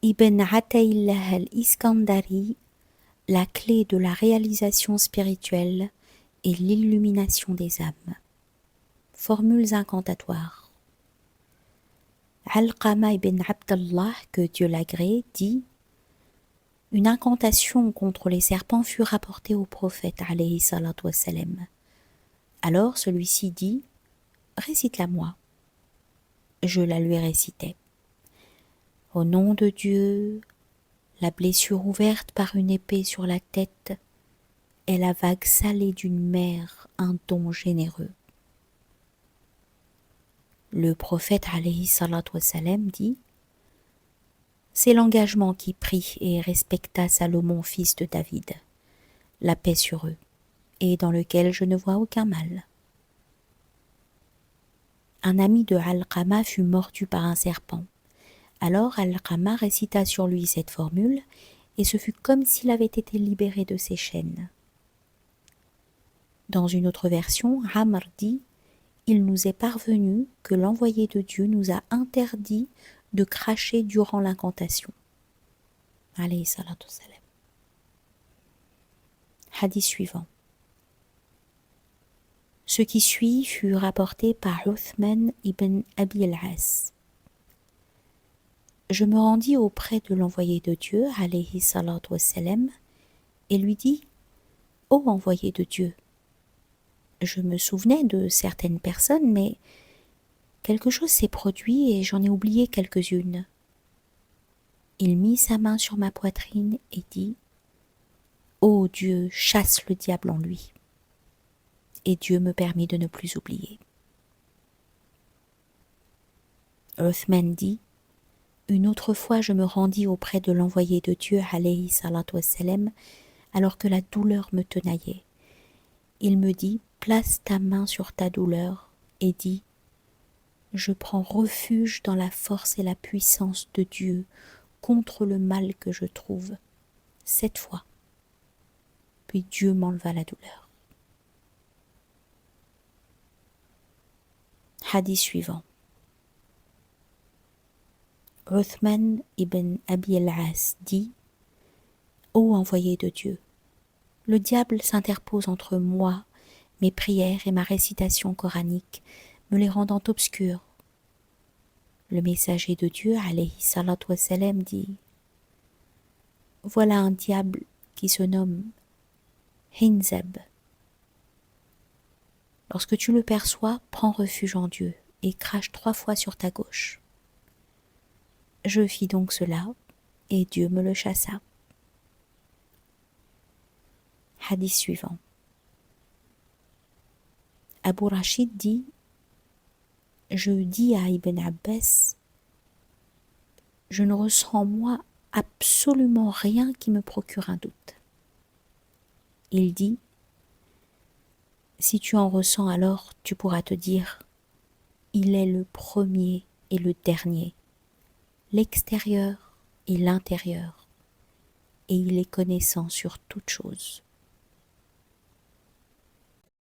Ibn Ataillah al-Iskandari, la clé de la réalisation spirituelle et l'illumination des âmes. Formules incantatoires. Alqama ibn Abdallah, que Dieu l'agrée, dit: une incantation contre les serpents fut rapportée au prophète alayhi salatu wassalam. Alors celui-ci dit: récite-la moi. Je la lui récitai. Au nom de Dieu, la blessure ouverte par une épée sur la tête est la vague salée d'une mer, un don généreux. Le prophète alayhi salatu wassalam dit: c'est l'engagement qui prit et respecta Salomon, fils de David, la paix sur eux, et dans lequel je ne vois aucun mal. Un ami de Alqama fut mordu par un serpent. Alors Alqama récita sur lui cette formule, et ce fut comme s'il avait été libéré de ses chaînes. Dans une autre version, Amr dit: il nous est parvenu que l'envoyé de Dieu nous a interdit de cracher durant l'incantation. Alayhi salatu wassalam. Hadith suivant. Ce qui suit fut rapporté par Uthman ibn Abi al-As. Je me rendis auprès de l'envoyé de Dieu, alayhi salatu wassalam, et lui dis: ô envoyé de Dieu, je me souvenais de certaines personnes, mais quelque chose s'est produit et j'en ai oublié quelques-unes. Il mit sa main sur ma poitrine et dit: ô Dieu, chasse le diable en lui. Et Dieu me permit de ne plus oublier. Uthman dit: une autre fois je me rendis auprès de l'envoyé de Dieu, alayhi salatu wassalam, alors que la douleur me tenaillait. Il me dit: place ta main sur ta douleur et dis: je prends refuge dans la force et la puissance de Dieu contre le mal que je trouve. 7 fois. Puis Dieu m'enleva la douleur. Hadith suivant. Uthman ibn Abi al-As dit: ô envoyé de Dieu, le diable s'interpose entre moi, mes prières et ma récitation coranique, me les rendant obscures. Le messager de Dieu, alayhi salatu wassalam, dit: voilà un diable qui se nomme Hinzab. Lorsque tu le perçois, prends refuge en Dieu et crache 3 fois sur ta gauche. Je fis donc cela, et Dieu me le chassa. Hadith suivant. Abu Rachid dit: je dis à Ibn Abbas: je ne ressens en moi absolument rien qui me procure un doute. Il dit: si tu en ressens, alors tu pourras te dire: il est le premier et le dernier, l'extérieur et l'intérieur, et il est connaissant sur toute chose.